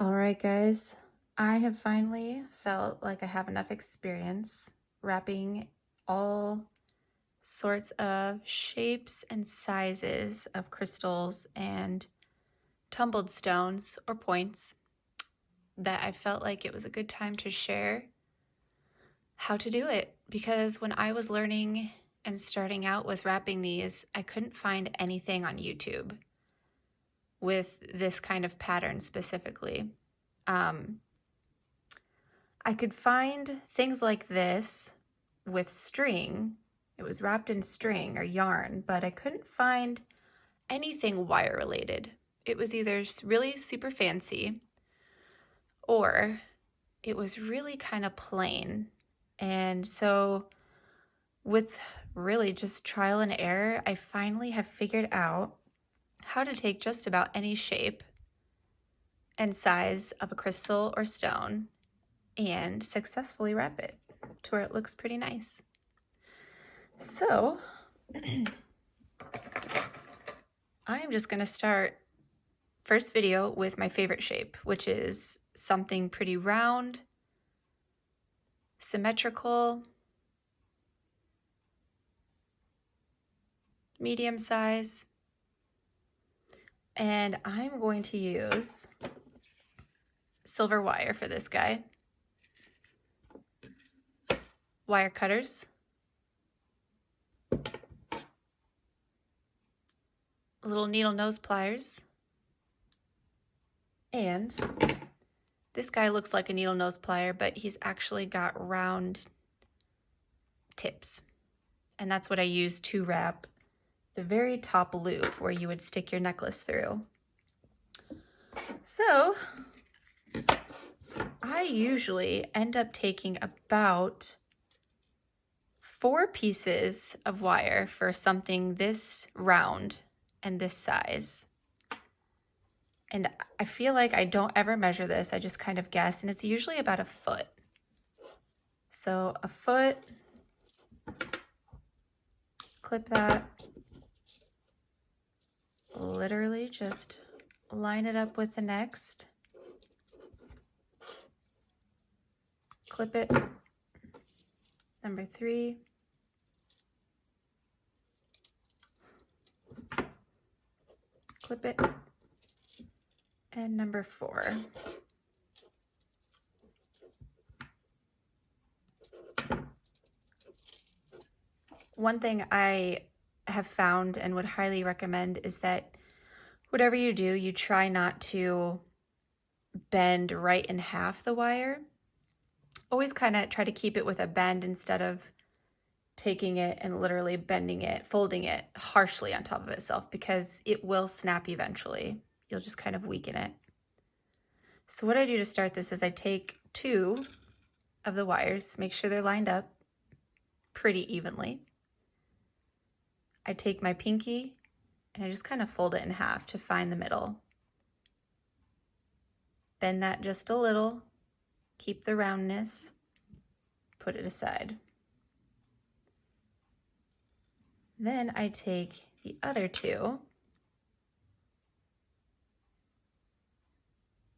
All right, guys, I have finally felt like I have enough experience wrapping all sorts of shapes and sizes of crystals and tumbled stones or points that I felt like it was a good time to share how to do it. Because when I was learning and starting out with wrapping these, I couldn't find anything on YouTube with this kind of pattern specifically. I could find things like this with string. It was wrapped in string or yarn, but I couldn't find anything wire related. It was either really super fancy or it was really kind of plain. And so with really just trial and error, I finally have figured out how to take just about any shape and size of a crystal or stone and successfully wrap it to where it looks pretty nice. So I am just going to start first video with my favorite shape, which is something pretty round, symmetrical, medium size, and I'm going to use silver wire for this guy, wire cutters, little needle nose pliers, and this guy looks like a needle nose plier, but he's actually got round tips, and that's what I use to wrap the very top loop where you would stick your necklace through. So I usually end up taking about 4 pieces of wire for something this round and this size. And I feel like I don't ever measure this, I just kind of guess, and it's usually about a foot. So a foot, clip that, literally just line it up with the next, clip it, number 3, clip it, and number 4. One thing I have found and would highly recommend is that whatever you do, you try not to bend right in half the wire. Always kind of try to keep it with a bend instead of taking it and literally bending it, folding it harshly on top of itself, because it will snap eventually. You'll just kind of weaken it. So what I do to start this is I take 2 of the wires, make sure they're lined up pretty evenly. I take my pinky and I just kind of fold it in half to find the middle. Bend that just a little, keep the roundness, put it aside. Then I take the other 2,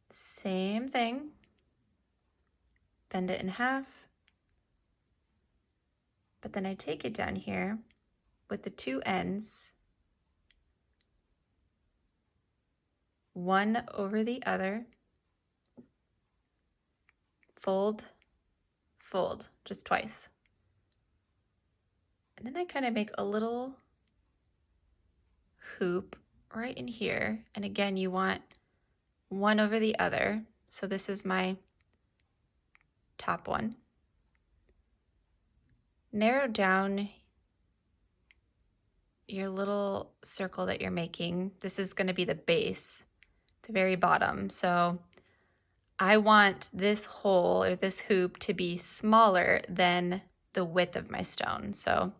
same thing, bend it in half, but then I take it down here with the 2 ends, one over the other, fold, fold, just twice. And then I kind of make a little hoop right in here. And again, you want one over the other. So this is my top one. Narrow down your little circle that you're making. This is going to be the base, the very bottom. So I want this hole or this hoop to be smaller than the width of my stone. So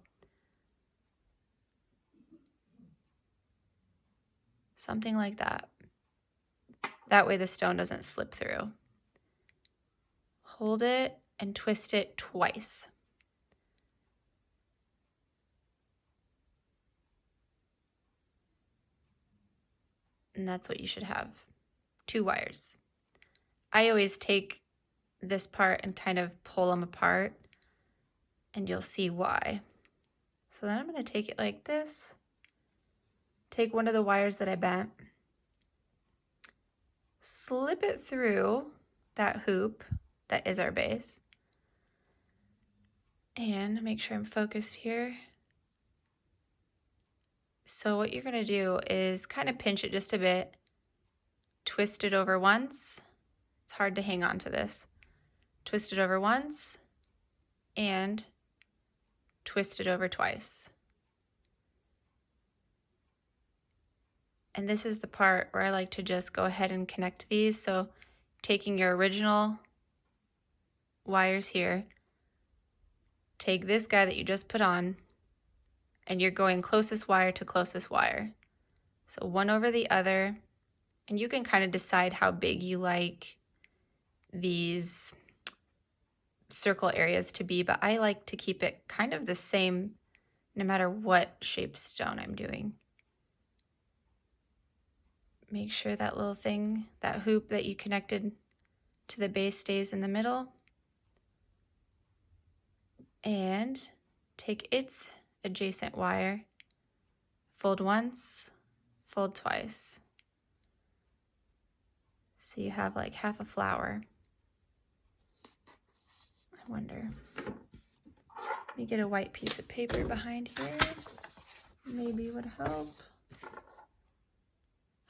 something like that. That way the stone doesn't slip through. Hold it and twist it twice. And that's what you should have, 2 wires. I always take this part and kind of pull them apart, and you'll see why. So then I'm going to take it like this, take one of the wires that I bent, slip it through that hoop that is our base, and make sure I'm focused here. So what you're going to do is kind of pinch it just a bit, twist it over once. It's hard to hang on to this. Twist it over once and twist it over twice. And this is the part where I like to just go ahead and connect these. So taking your original wires here, take this guy that you just put on, and you're going closest wire to closest wire. So one over the other, and you can kind of decide how big you like these circle areas to be, but I like to keep it kind of the same no matter what shape stone I'm doing. Make sure that little thing, that hoop that you connected to the base stays in the middle. And take its adjacent wire, fold once, fold twice. So you have like half a flower. I wonder, let me get a white piece of paper behind here. Maybe would help.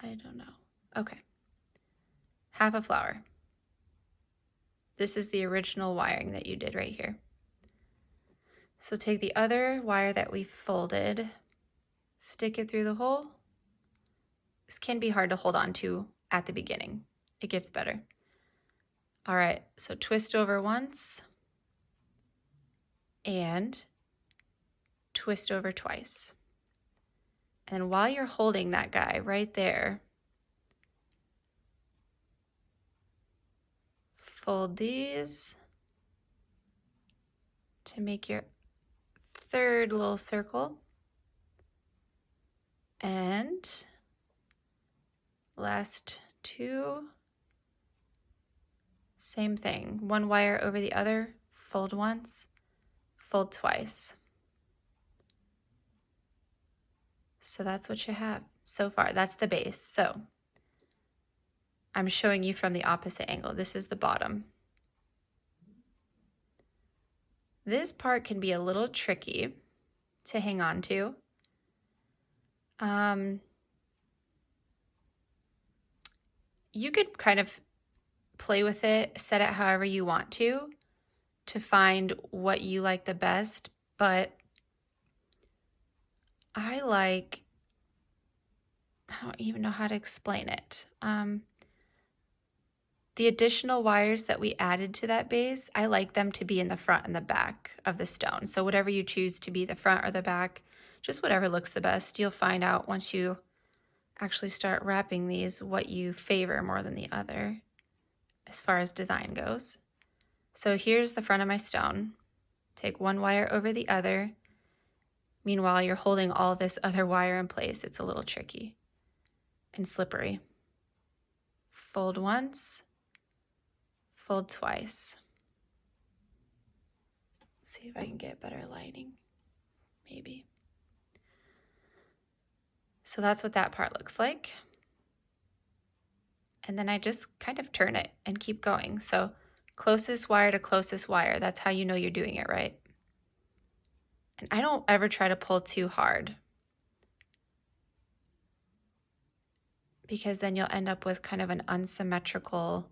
I don't know. Okay. Half a flower. This is the original wiring that you did right here. So take the other wire that we folded, stick it through the hole. This can be hard to hold on to at the beginning. It gets better. All right, so twist over once and twist over twice. And while you're holding that guy right there, fold these to make your third little circle. And last two, same thing. One wire over the other, fold once, fold twice. So that's what you have so far. That's the base. So I'm showing you from the opposite angle. This is the bottom. This part can be a little tricky to hang on to. You could kind of play with it, set it however you want to find what you like the best, but I don't even know how to explain it. The additional wires that we added to that base, I like them to be in the front and the back of the stone. So whatever you choose to be the front or the back, just whatever looks the best, you'll find out once you actually start wrapping these what you favor more than the other as far as design goes. So here's the front of my stone. Take one wire over the other. Meanwhile, you're holding all this other wire in place. It's a little tricky and slippery. Fold once, fold twice. See if I can get better lighting, maybe. So that's what that part looks like. And then I just kind of turn it and keep going. So closest wire to closest wire, that's how you know you're doing it right. And I don't ever try to pull too hard, because then you'll end up with kind of an unsymmetrical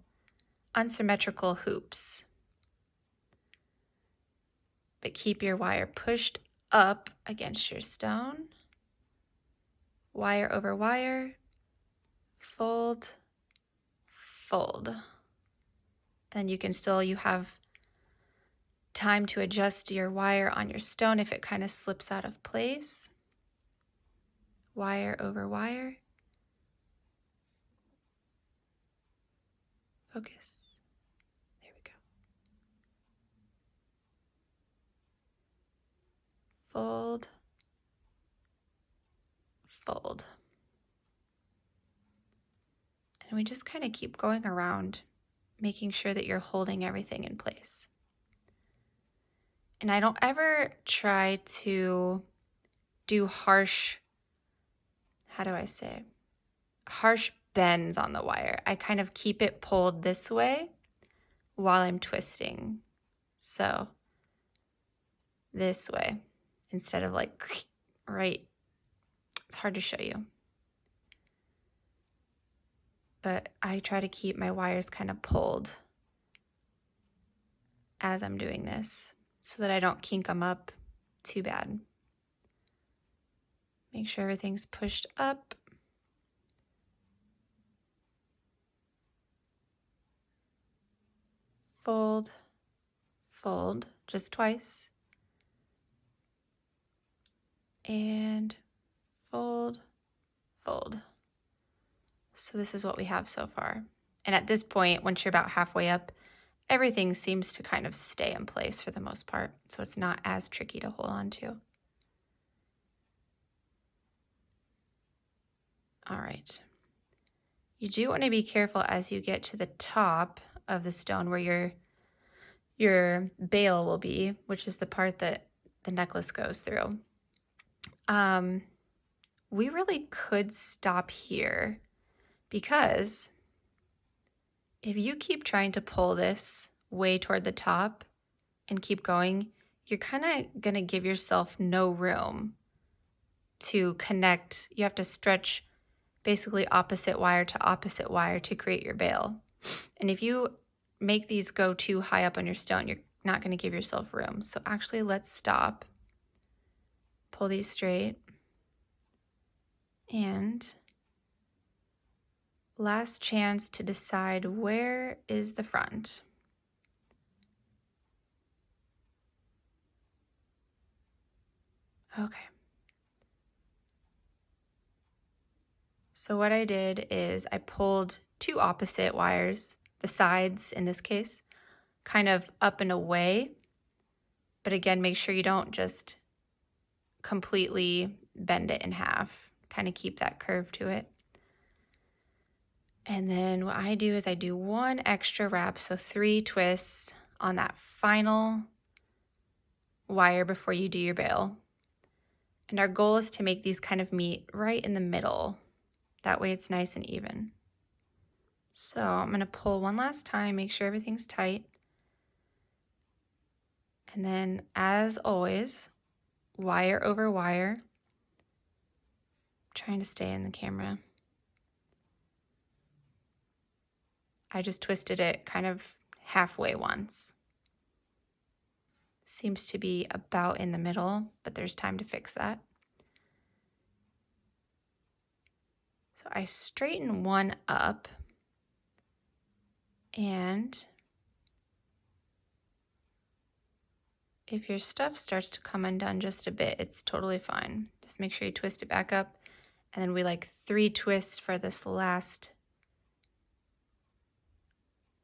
hoops. But keep your wire pushed up against your stone. Wire over wire, fold, fold. And you have time to adjust your wire on your stone if it kind of slips out of place. Wire over wire. Focus. There we go. Fold, fold. And we just kind of keep going around making sure that you're holding everything in place. And I don't ever try to do harsh, how do I say, harsh bends on the wire. I kind of keep it pulled this way while I'm twisting. So this way, instead of like right, it's hard to show you. But I try to keep my wires kind of pulled as I'm doing this so that I don't kink them up too bad. Make sure everything's pushed up. Fold, fold, just twice. And fold, fold. So this is what we have so far. And at this point, once you're about halfway up, everything seems to kind of stay in place for the most part. So it's not as tricky to hold on to. All right. You do want to be careful as you get to the top of the stone where your bail will be, which is the part that the necklace goes through. We really could stop here because if you keep trying to pull this way toward the top and keep going, you're kind of going to give yourself no room to connect. You have to stretch basically opposite wire to create your bail. And if you make these go too high up on your stone, you're not going to give yourself room. So actually, let's stop. Pull these straight. And last chance to decide where is the front. Okay. So what I did is I pulled two opposite wires, the sides in this case, kind of up and away. But again, make sure you don't just completely bend it in half. Kind of keep that curve to it. And then what I do is I do one extra wrap, so 3 twists on that final wire before you do your bail. And our goal is to make these kind of meet right in the middle. That way it's nice and even. So I'm going to pull one last time, make sure everything's tight. And then, as always, wire over wire. Trying to stay in the camera. I just twisted it kind of halfway once. Seems to be about in the middle, but there's time to fix that. So I straighten one up, and if your stuff starts to come undone just a bit, it's totally fine. Just make sure you twist it back up, and then we like 3 twists for this last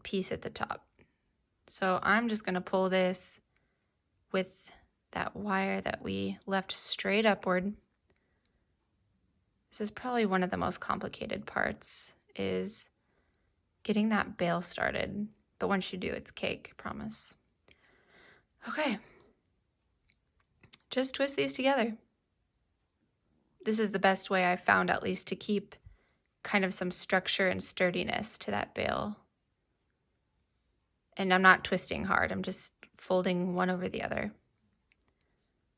piece at the top. So I'm just going to pull this with that wire that we left straight upward. This is probably one of the most complicated parts, is getting that bail started. But once you do, it's cake, I promise. Okay. Just twist these together. This is the best way I've found, at least, to keep kind of some structure and sturdiness to that bail. And I'm not twisting hard. I'm just folding one over the other.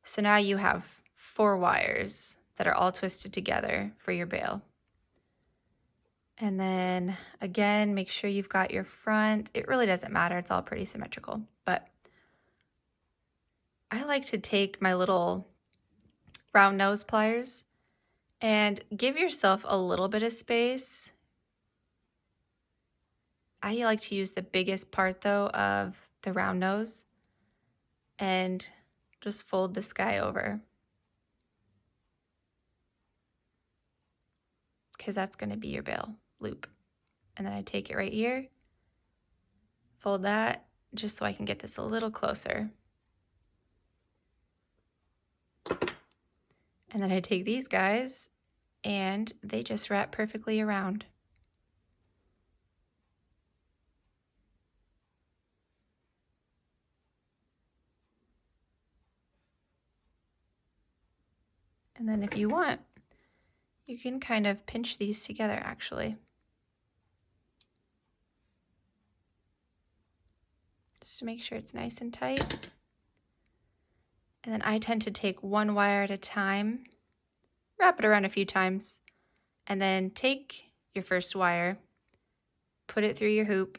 So now you have 4 wires that are all twisted together for your bail. And then again, make sure you've got your front. It really doesn't matter. It's all pretty symmetrical. But I like to take my little round nose pliers and give yourself a little bit of space. I like to use the biggest part, though, of the round nose and just fold this guy over, because that's going to be your bail loop. And then I take it right here, fold that just so I can get this a little closer. And then I take these guys and they just wrap perfectly around. And then if you want, you can kind of pinch these together actually. Just to make sure it's nice and tight. And then I tend to take one wire at a time, wrap it around a few times, and then take your first wire, put it through your hoop,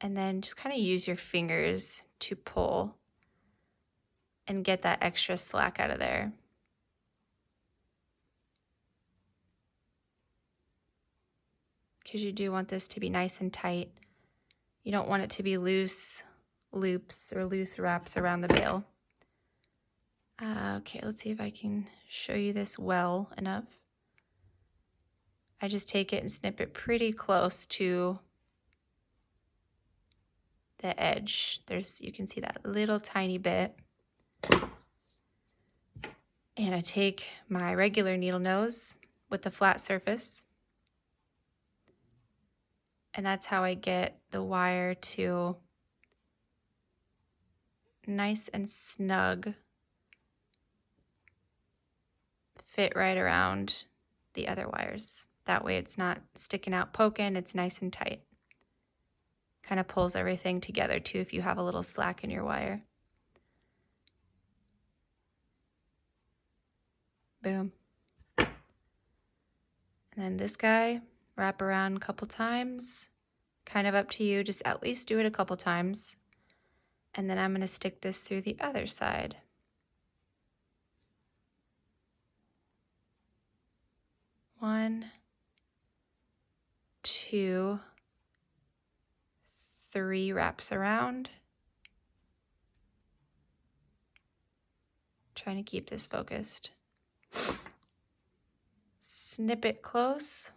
and then just kind of use your fingers to pull and get that extra slack out of there. Because you do want this to be nice and tight. You don't want it to be loose loops or loose wraps around the bail. Okay, let's see if I can show you this well enough. I just take it and snip it pretty close to the edge. You can see that little tiny bit. And I take my regular needle nose with the flat surface. And that's how I get the wire to nice and snug fit right around the other wires. That way it's not sticking out poking, it's nice and tight. Kind of pulls everything together too if you have a little slack in your wire. Boom. And then this guy, wrap around a couple times, kind of up to you, just at least do it a couple times. And then I'm going to stick this through the other side. One, two, three wraps around. Trying to keep this focused. Snip it close.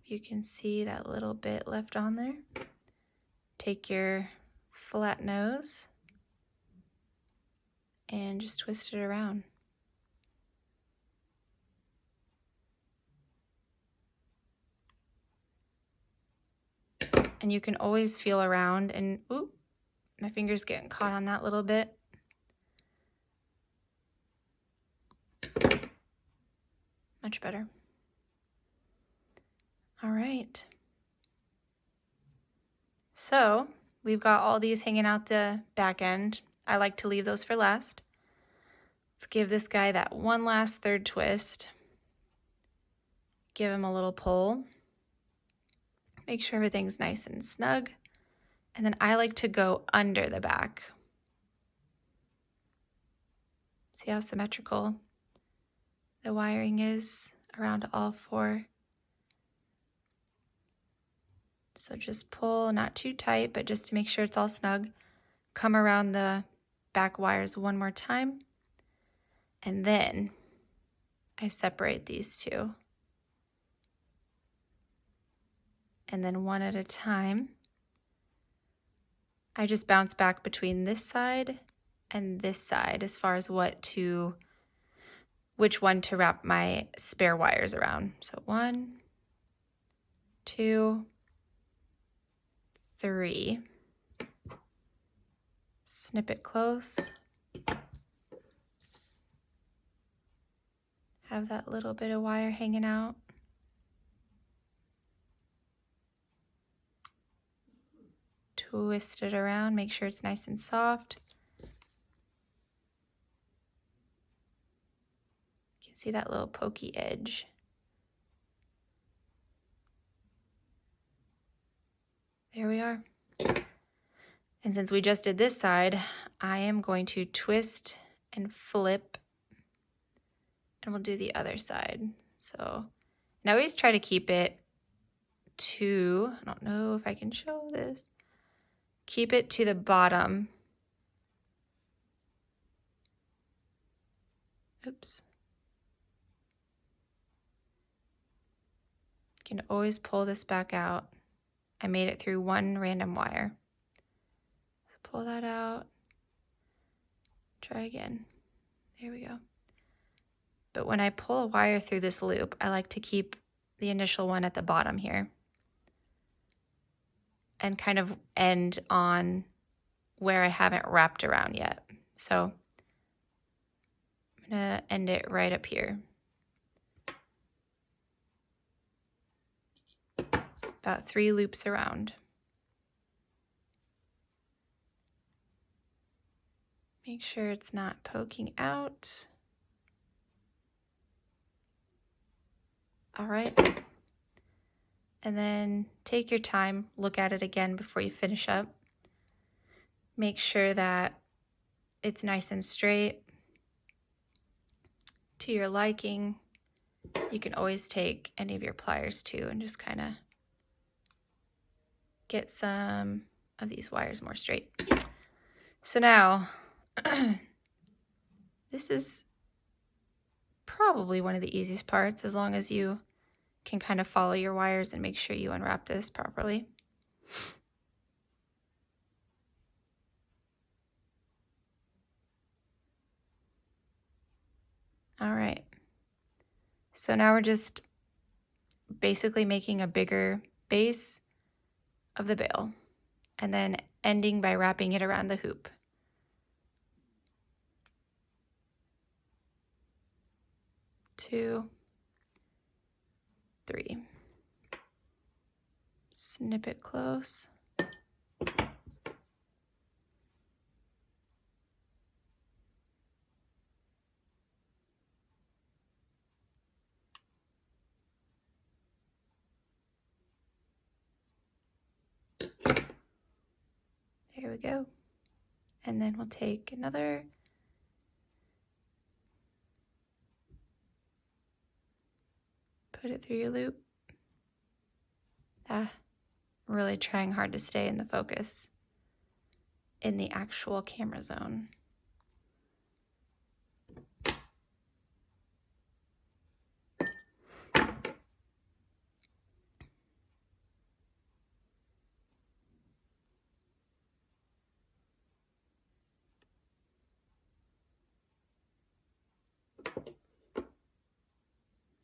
You can see that little bit left on there. Take your flat nose and just twist it around. And you can always feel around and, oop, my finger's getting caught on that little bit. Much better. All right. So we've got all these hanging out the back end. I like to leave those for last. Let's give this guy that one last third twist. Give him a little pull. Make sure everything's nice and snug. And then I like to go under the back. See how symmetrical the wiring is around all four. So just pull, not too tight, but just to make sure it's all snug. Come around the back wires one more time. And then I separate these two. And then one at a time, I just bounce back between this side and this side as far as which one to wrap my spare wires around. So 1, 2, 3. Snip it close. Have that little bit of wire hanging out. Twist it around, make sure it's nice and soft. You can see that little pokey edge. There we are. And since we just did this side, I am going to twist and flip, and we'll do the other side. So, and I always try to keep it to, I don't know if I can show this, keep it to the bottom. Oops. You can always pull this back out. I made it through one random wire. So pull that out. Try again. There we go. But when I pull a wire through this loop, I like to keep the initial one at the bottom here and kind of end on where I haven't wrapped around yet. So I'm gonna end it right up here. About 3 loops around. Make sure it's not poking out. All right. And then take your time, look at it again before you finish up. Make sure that it's nice and straight to your liking. You can always take any of your pliers too and just kind of get some of these wires more straight. So now, this is probably one of the easiest parts, as long as you can kind of follow your wires and make sure you unwrap this properly. All right. So now we're just basically making a bigger base of the bail and then ending by wrapping it around the hoop. Two, three. Snip it close. There we go. And then we'll take another, put it through your loop. Really trying hard to stay in the focus in the actual camera zone.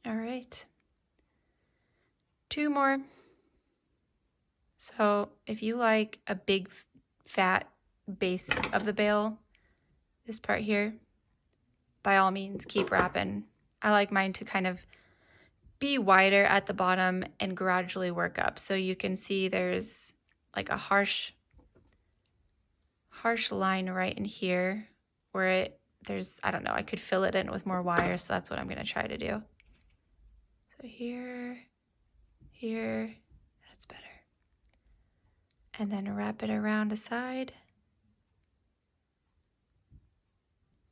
All right, 2 more. So if you like a big fat base of the bail, this part here, by all means keep wrapping. I like mine to kind of be wider at the bottom and gradually work up. So you can see there's like a harsh line right in here where there's, I don't know, I could fill it in with more wire, so that's what I'm gonna try to do. So here, that's better. And then wrap it around a side.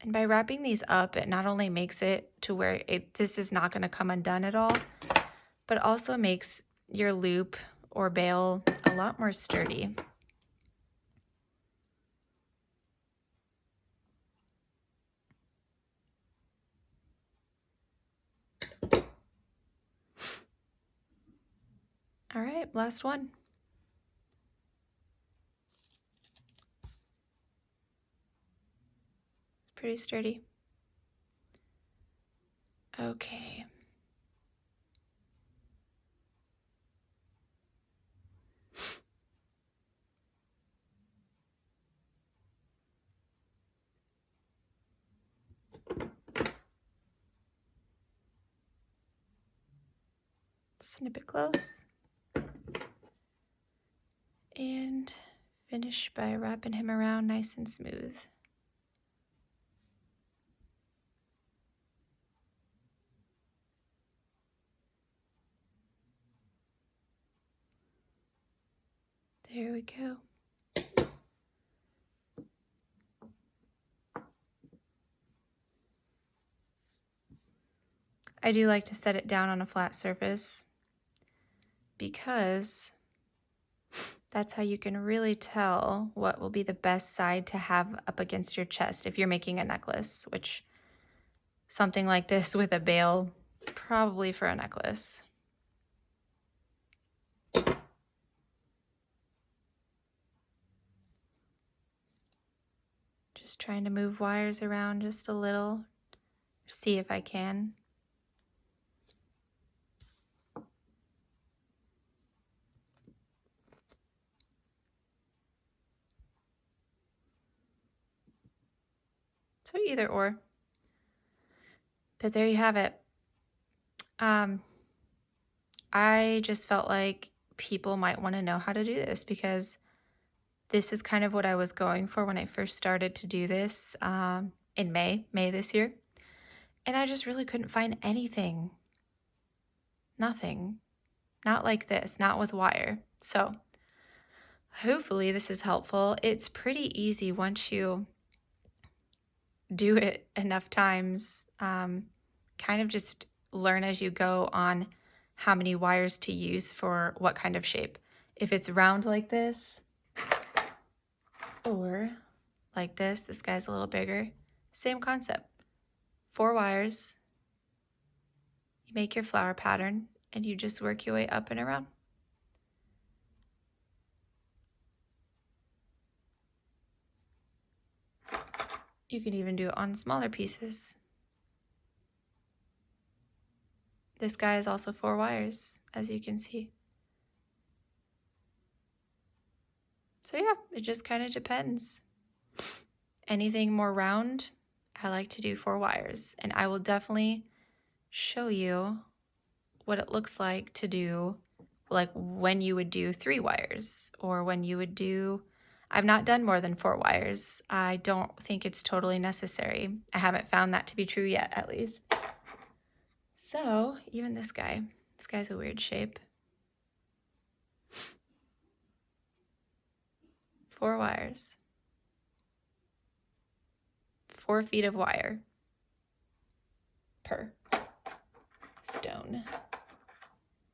And by wrapping these up, it not only makes it to where this is not going to come undone at all, but also makes your loop or bail a lot more sturdy. All right, last one. Pretty sturdy. Okay. Snip it close. And finish by wrapping him around nice and smooth. There we go. I do like to set it down on a flat surface because that's how you can really tell what will be the best side to have up against your chest if you're making a necklace, which something like this with a bail, probably for a necklace. Just trying to move wires around just a little, see if I can. So either or. But there you have it. I just felt like people might want to know how to do this because this is kind of what I was going for when I first started to do this in May this year. And I just really couldn't find anything. Nothing. Not like this, not with wire. So hopefully this is helpful. It's pretty easy once you do it enough times. Kind of just learn as you go on how many wires to use for what kind of shape. If it's round like this or like this guy's a little bigger, same concept. 4 wires, you make your flower pattern and you just work your way up and around. You can even do it on smaller pieces. This guy is also 4 wires, as you can see. So yeah, it just kind of depends. Anything more round, I like to do 4 wires. And I will definitely show you what it looks like to do, like when you would do 3 wires or when you would do, I've not done more than 4 wires. I don't think it's totally necessary. I haven't found that to be true yet, at least. So even this guy's a weird shape. 4 wires. 4 feet of wire per stone.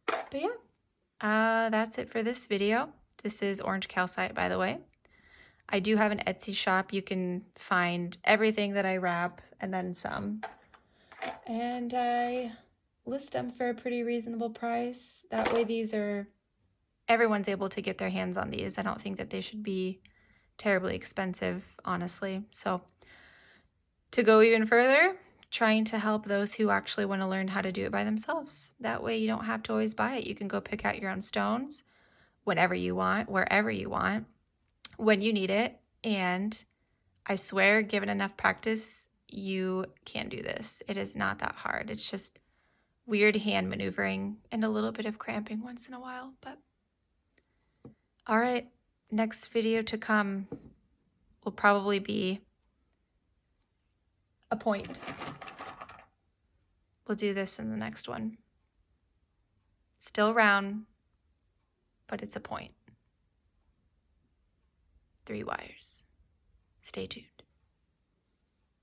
But yeah, that's it for this video. This is orange calcite, by the way. I do have an Etsy shop. You can find everything that I wrap and then some. And I list them for a pretty reasonable price. That way everyone's able to get their hands on these. I don't think that they should be terribly expensive, honestly. So to go even further, trying to help those who actually want to learn how to do it by themselves. That way you don't have to always buy it. You can go pick out your own stones whenever you want, wherever you want, when you need it. And I swear, given enough practice, you can do this. It is not that hard. It's just weird hand maneuvering and a little bit of cramping once in a while. But all right, next video to come will probably be a point. We'll do this in the next one. Still round, but it's a point. 3 wires. Stay tuned.